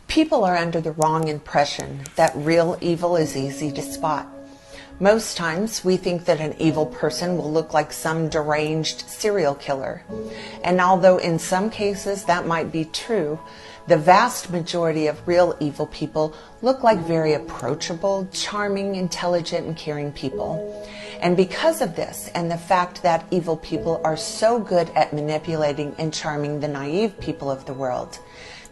People are under the wrong impression that real evil is easy to spot. Most times we think that an evil person will look like some deranged serial killer. And although in some cases that might be true, the vast majority of real evil people look like very approachable, charming, intelligent, and caring people. And because of this, and the fact that evil people are so good at manipulating and charming the naive people of the world,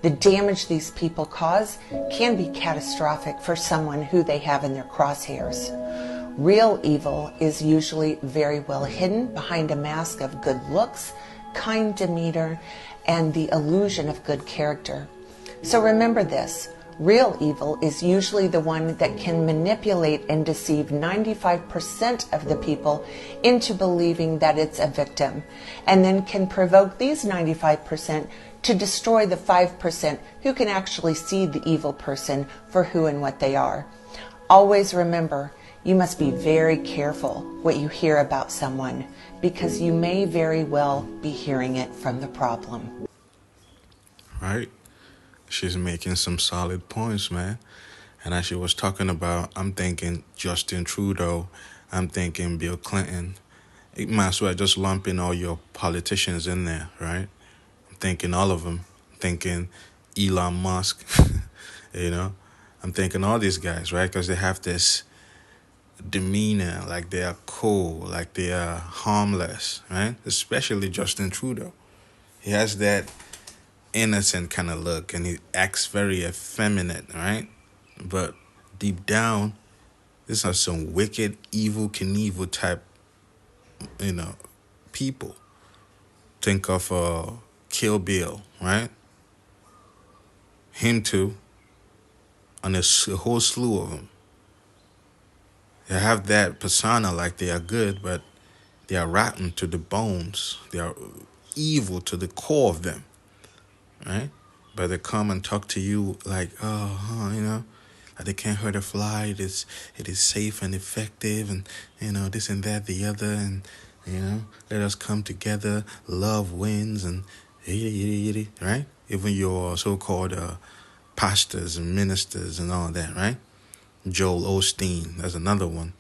the damage these people cause can be catastrophic for someone who they have in their crosshairs. Real evil is usually very well hidden behind a mask of good looks, kind demeanor, and the illusion of good character. So remember this, real evil is usually the one that can manipulate and deceive 95% of the people into believing that it's a victim, and then can provoke these 95% to destroy the 5% who can actually see the evil person for who and what they are. Always remember, you must be very careful what you hear about someone, because you may very well be hearing it from the problem. Right? She's making some solid points, man. And as she was talking about, I'm thinking Justin Trudeau, I'm thinking Bill Clinton. You might as well just lump in all your politicians in there, right? I'm thinking all of them. I'm thinking Elon Musk, I'm thinking all these guys, right? Because they have this demeanor, like they are cool, like they are harmless, right? Especially Justin Trudeau. He has that innocent kind of look, and he acts very effeminate, right? But deep down, these are some wicked, evil, Knievel type, people. Think of Kill Bill, right? Him too, and a whole slew of them. They have that persona like they are good, but they are rotten to the bones. They are evil to the core of them, right? But they come and talk to you like, like they can't hurt a fly. It is safe and effective, and this and that, the other, and let us come together. Love wins, and right? Even your so-called pastors and ministers and all that, right? Joel Osteen, that's another one.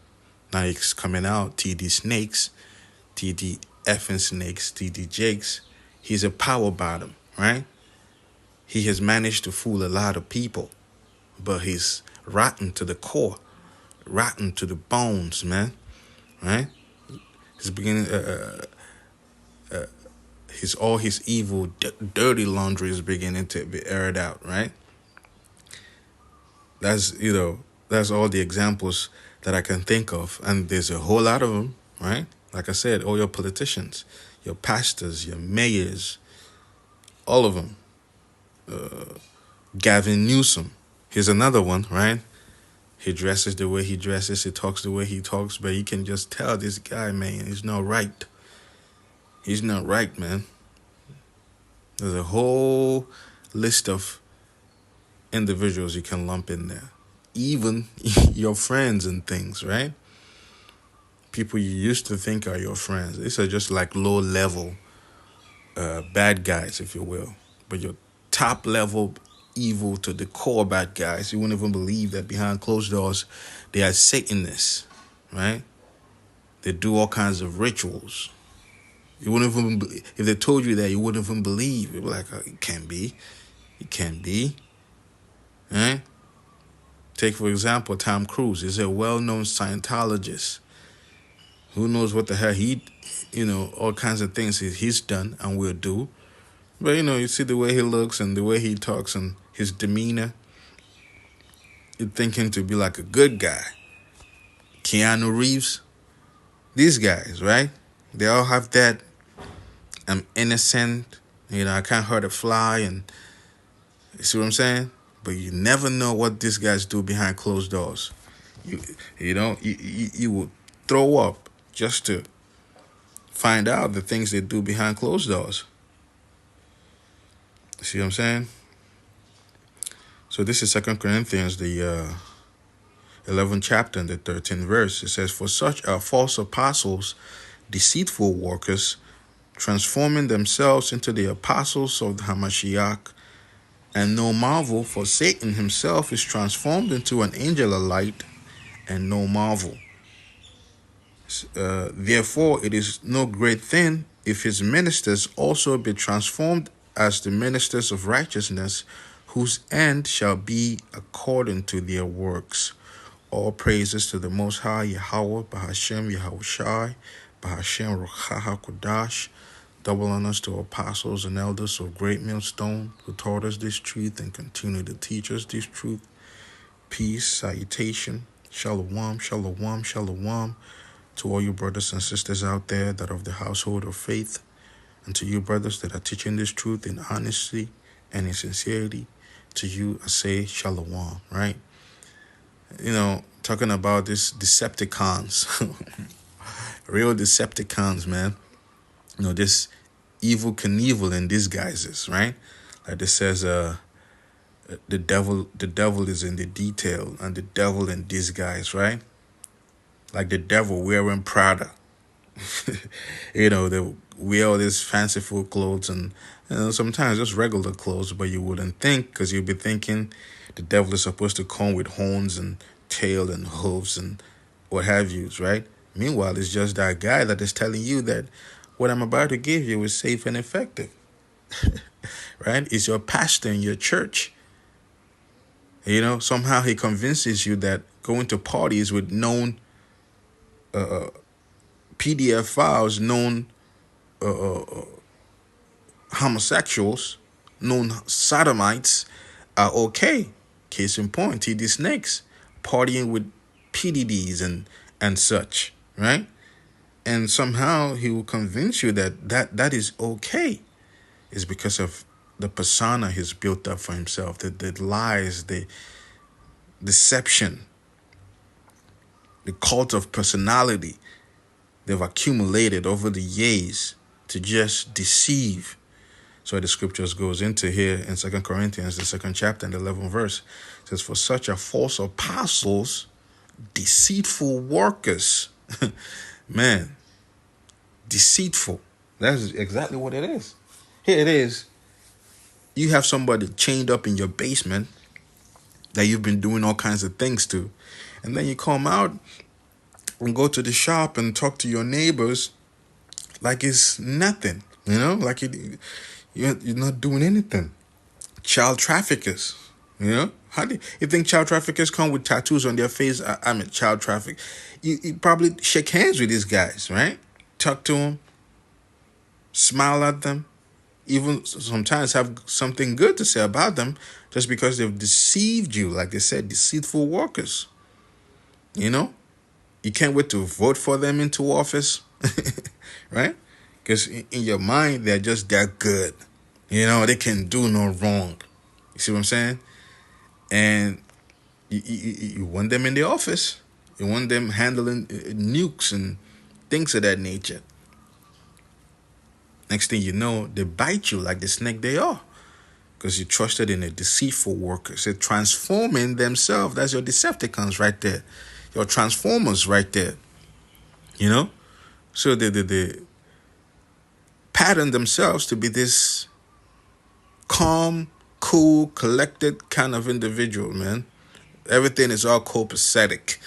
Now he's coming out, TD Snakes, TD effing Snakes, TD Jakes. He's a power bottom, right? He has managed to fool a lot of people, but he's rotten to the core, rotten to the bones, man, right? He's beginning, all his evil, dirty laundry is beginning to be aired out, right? That's all the examples that I can think of. And there's a whole lot of them, right? Like I said, all your politicians, your pastors, your mayors, all of them. Gavin Newsom, here's another one, right? He dresses the way he dresses, he talks the way he talks, but you can just tell this guy, man, he's not right. He's not right, man. There's a whole list of individuals you can lump in there. Even your friends and things, right? People you used to think are your friends. These are just like low-level bad guys, if you will. But your top-level evil to the core bad guys, you wouldn't even believe that behind closed doors, they are Satanists, right? They do all kinds of rituals. You wouldn't even, if they told you that, you wouldn't even believe. You'd be like, oh, it can't be. It can't be. Right? Take, for example, Tom Cruise. He's a well-known Scientologist. Who knows what the hell all kinds of things he's done and will do. But, you see the way he looks and the way he talks and his demeanor. You'd think him to be like a good guy. Keanu Reeves. These guys, right? They all have that, I'm innocent, I can't hurt a fly, and you see what I'm saying? But you never know what these guys do behind closed doors. You will throw up just to find out the things they do behind closed doors. See what I'm saying? So this is 2 Corinthians, the 11th chapter and the 13th verse. It says, "For such are false apostles, deceitful workers, transforming themselves into the apostles of the Hamashiach, And no marvel, for Satan himself is transformed into an angel of light, and no marvel. Therefore, it is no great thing if his ministers also be transformed as the ministers of righteousness, whose end shall be according to their works. All praises to the Most High Yahweh, Bahashem Yahushai, Bahashem Ruach HaKodash. Double honors to apostles and elders of Great Millstone who taught us this truth and continue to teach us this truth. Peace, salutation, shalom, shalom, shalom to all you brothers and sisters out there that are of the household of faith, and to you brothers that are teaching this truth in honesty and in sincerity. To you, I say shalom, right? You know, talking about this Decepticons, real Decepticons, man. You know, this evil Knievel in disguises, right? Like it says, the devil is in the detail, and the devil in disguise, right? Like the devil wearing Prada. You know, they wear all these fanciful clothes, and sometimes just regular clothes, but you wouldn't think, because you'd be thinking the devil is supposed to come with horns and tail and hooves and what have yous, right? Meanwhile, it's just that guy that is telling you that what I'm about to give you is safe and effective. Right? It's your pastor in your church. You know, somehow he convinces you that going to parties with known PDF files, known homosexuals, known sodomites are okay. Case in point, TD Snakes partying with PDDs and such, right? And somehow he will convince you that is okay. It's because of the persona he's built up for himself, the lies, the deception, the cult of personality they've accumulated over the years to just deceive. So the scriptures goes into here in 2 Corinthians, the 2nd chapter and the 11th verse. It says, for such are false apostles, deceitful workers. Man, deceitful. That's exactly what it is. Here it is. You have somebody chained up in your basement that you've been doing all kinds of things to. And then you come out and go to the shop and talk to your neighbors like it's nothing, you know, like you're not doing anything. Child traffickers, you know, how do you think child traffickers come with tattoos on their face? I'm a child trafficker. You probably shake hands with these guys, right? Talk to them, smile at them, even sometimes have something good to say about them just because they've deceived you. Like they said, deceitful workers, you know. You can't wait to vote for them into office, right? Because in your mind, they're just that good. You know, they can do no wrong. You see what I'm saying? And you want them in the office. You want them handling nukes and things of that nature. Next thing you know, they bite you like the snake they are. Because you trusted in a deceitful worker. They're transforming themselves. That's your Decepticons right there. Your Transformers right there. You know? So they pattern themselves to be this calm, cool, collected kind of individual, man. Everything is all copacetic.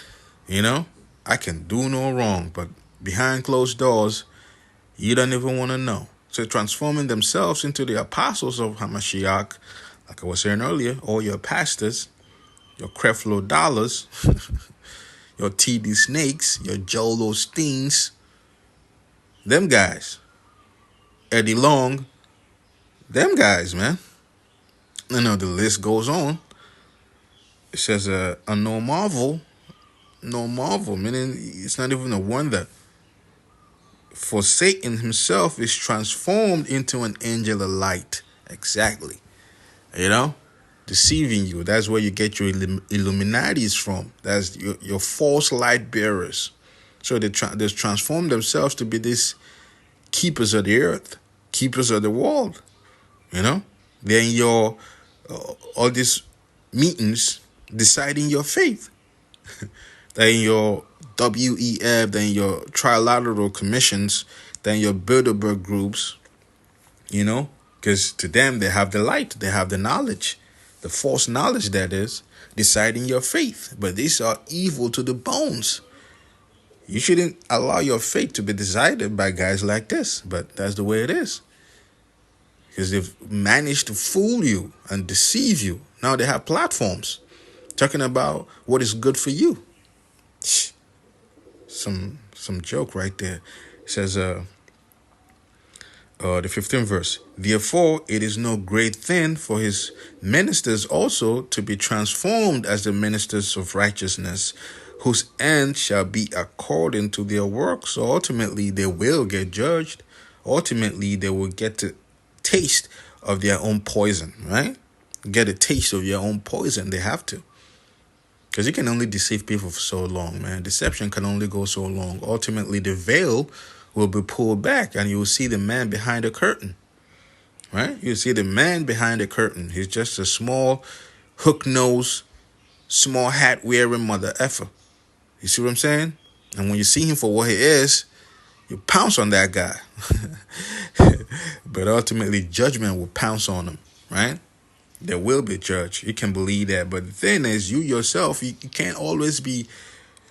You know? I can do no wrong, but behind closed doors, you don't even want to know. So transforming themselves into the apostles of Hamashiach, like I was saying earlier, all your pastors, your Creflo Dollars, your TD Snakes, your Joel Osteens, them guys, Eddie Long, them guys, man. You know, the list goes on. It says, no marvel, meaning it's not even a wonder. For Satan himself is transformed into an angel of light. Exactly. You know? Deceiving you. That's where you get your Illuminatis from. That's your false light bearers. So they transform themselves to be these keepers of the earth, keepers of the world. You know? They're in your, all these meetings deciding your faith. They're in your WEF, then your trilateral commissions, then your Bilderberg groups, you know, because to them they have the light, they have the knowledge, The false knowledge, that is, deciding your faith. But these are evil to the bones. You shouldn't allow your faith to be decided by guys like this, but that's the way it is. Because they've managed to fool you and deceive you. Now they have platforms talking about what is good for you. Some joke right there. It says, the 15th verse. Therefore, it is no great thing for his ministers also to be transformed as the ministers of righteousness, whose end shall be according to their works. So ultimately, they will get judged. Ultimately, they will get to taste of their own poison, right? Get a taste of your own poison. They have to. Because you can only deceive people for so long, man. Deception can only go so long. Ultimately, the veil will be pulled back and you will see the man behind the curtain, right? You see the man behind the curtain. He's just a small, hook-nosed, small hat-wearing mother effer. You see what I'm saying? And when you see him for what he is, you pounce on that guy. But ultimately, judgment will pounce on him, right? There will be judge. You can believe that. But the thing is, you yourself, you can't always be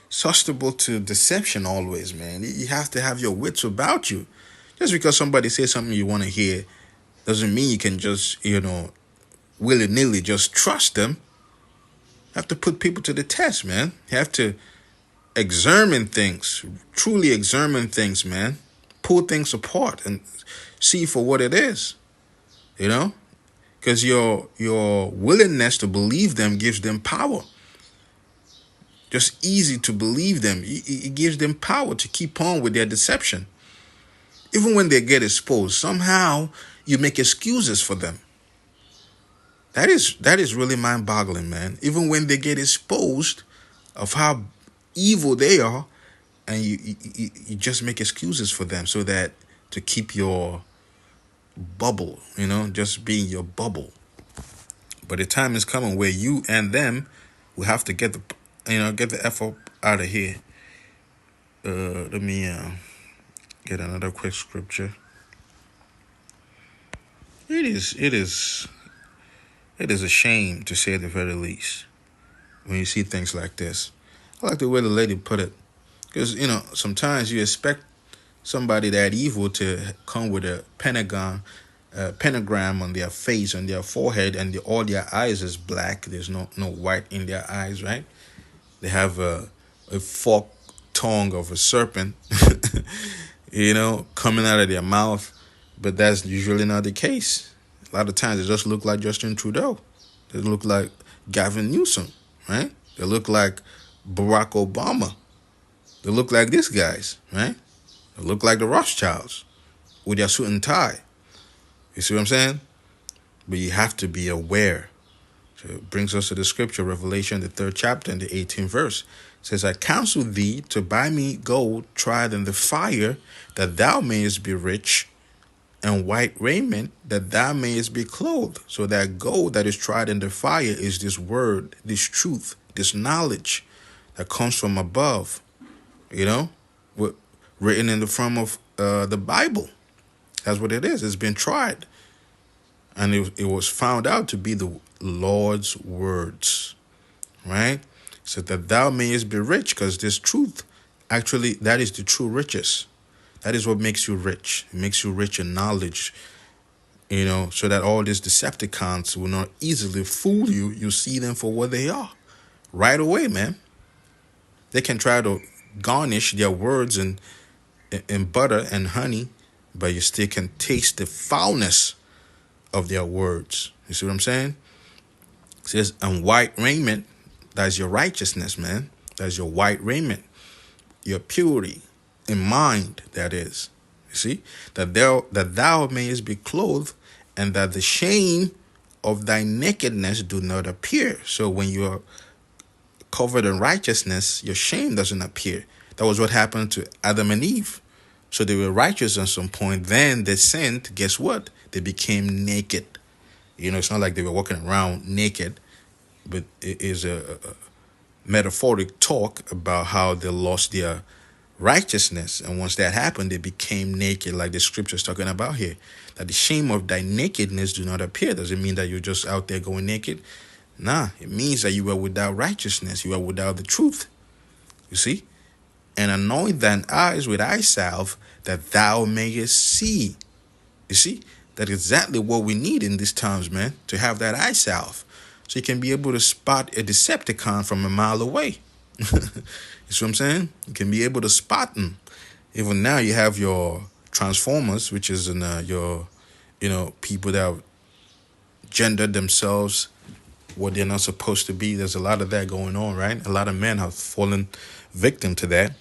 susceptible to deception always, man. You have to have your wits about you. Just because somebody says something you want to hear doesn't mean you can just, willy-nilly just trust them. You have to put people to the test, man. You have to examine things, truly examine things, man. Pull things apart and see for what it is, because your willingness to believe them gives them power. Just easy to believe them. It gives them power to keep on with their deception. Even when they get exposed, somehow you make excuses for them. That is really mind-boggling, man. Even when they get exposed of how evil they are, and you just make excuses for them so that to keep your bubble, just being your bubble. But the time is coming where you and them will have to get the F out of here. Let me get another quick scripture. It is a shame, to say the very least, when you see things like this. I like the way the lady put it, because sometimes you expect somebody that evil to come with a pentagram on their face, on their forehead, and all their eyes is black. There's no white in their eyes, right? They have a forked tongue of a serpent, coming out of their mouth. But that's usually not the case. A lot of times they just look like Justin Trudeau. They look like Gavin Newsom, right? They look like Barack Obama. They look like these guys, right? They look like the Rothschilds with their suit and tie. You see what I'm saying? But you have to be aware. So it brings us to the scripture, Revelation, the 3rd chapter and the 18th verse. It says, I counsel thee to buy me gold tried in the fire, that thou mayest be rich, and white raiment, that thou mayest be clothed. So that gold that is tried in the fire is this word, this truth, this knowledge that comes from above, written in the form of the Bible. That's what it is. It's been tried. And it was found out to be the Lord's words, right? So that thou mayest be rich, because this truth, actually, that is the true riches. That is what makes you rich. It makes you rich in knowledge, so that all these Decepticons will not easily fool you. You see them for what they are right away, man. They can try to garnish their words in butter and honey, but you still can taste the foulness of their words. You see what I'm saying? It says, and white raiment, that's your righteousness, man. That's your white raiment, your purity in mind, that is. You see? That thou mayest be clothed, and that the shame of thy nakedness do not appear. So when you are covered in righteousness, your shame doesn't appear. That was what happened to Adam and Eve. So they were righteous at some point. Then they sinned. Guess what? They became naked. It's not like they were walking around naked, but it is a metaphoric talk about how they lost their righteousness. And once that happened, they became naked, like the scripture is talking about here. That the shame of thy nakedness do not appear. Does it mean that you're just out there going naked? Nah, it means that you are without righteousness. You are without the truth. You see? And anoint thine eyes with eye salve, that thou mayest see. You see? That's exactly what we need in these times, man. To have that eye salve. So you can be able to spot a Decepticon from a mile away. You see what I'm saying? You can be able to spot them. Even now you have your Transformers, which is in your, people that have gendered themselves what they're not supposed to be. There's a lot of that going on, right? A lot of men have fallen victim to that.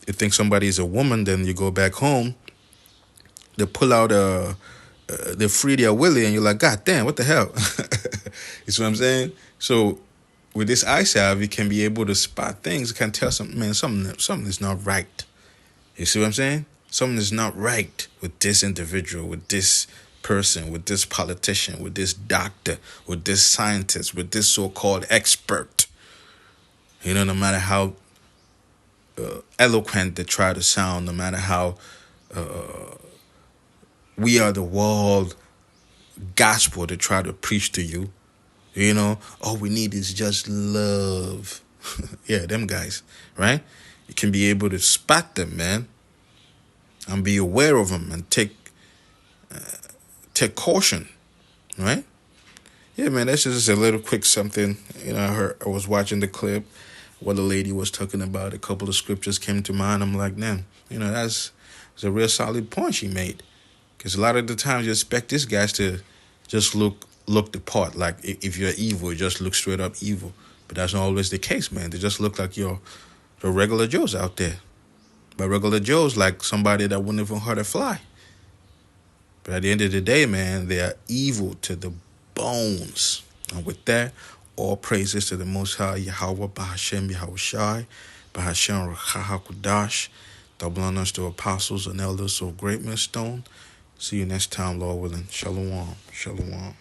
You think somebody is a woman, then you go back home, they pull out they free their willy, and you're like, God damn, what the hell? You see what I'm saying? So with this eye salve, you can be able to spot things. You can tell something is not right. You see what I'm saying? Something is not right with this individual, with this person, with this politician, with this doctor, with this scientist, with this so-called expert. No matter how eloquent they try to sound, no matter how we are the world gospel they try to preach to you, all we need is just love. Yeah, them guys, right? You can be able to spot them, man, and be aware of them and take caution, right? Yeah, man, that's just a little quick something. I was watching the clip what the lady was talking about. A couple of scriptures came to mind. I'm like, man, that's a real solid point she made. Because a lot of the times you expect these guys to just look the part. Like if you're evil, you just look straight up evil. But that's not always the case, man. They just look like you're the regular Joes out there. But regular Joes like somebody that wouldn't even hurt a fly. But at the end of the day, man, they are evil to the bones. And with that, all praises to the Most High, Yahweh, Bahashem, Yahushai, Bahashem, Rachahakudash, double honors to apostles and elders of Great Millstone. See you next time, Lord willing. Shalom. Shalom.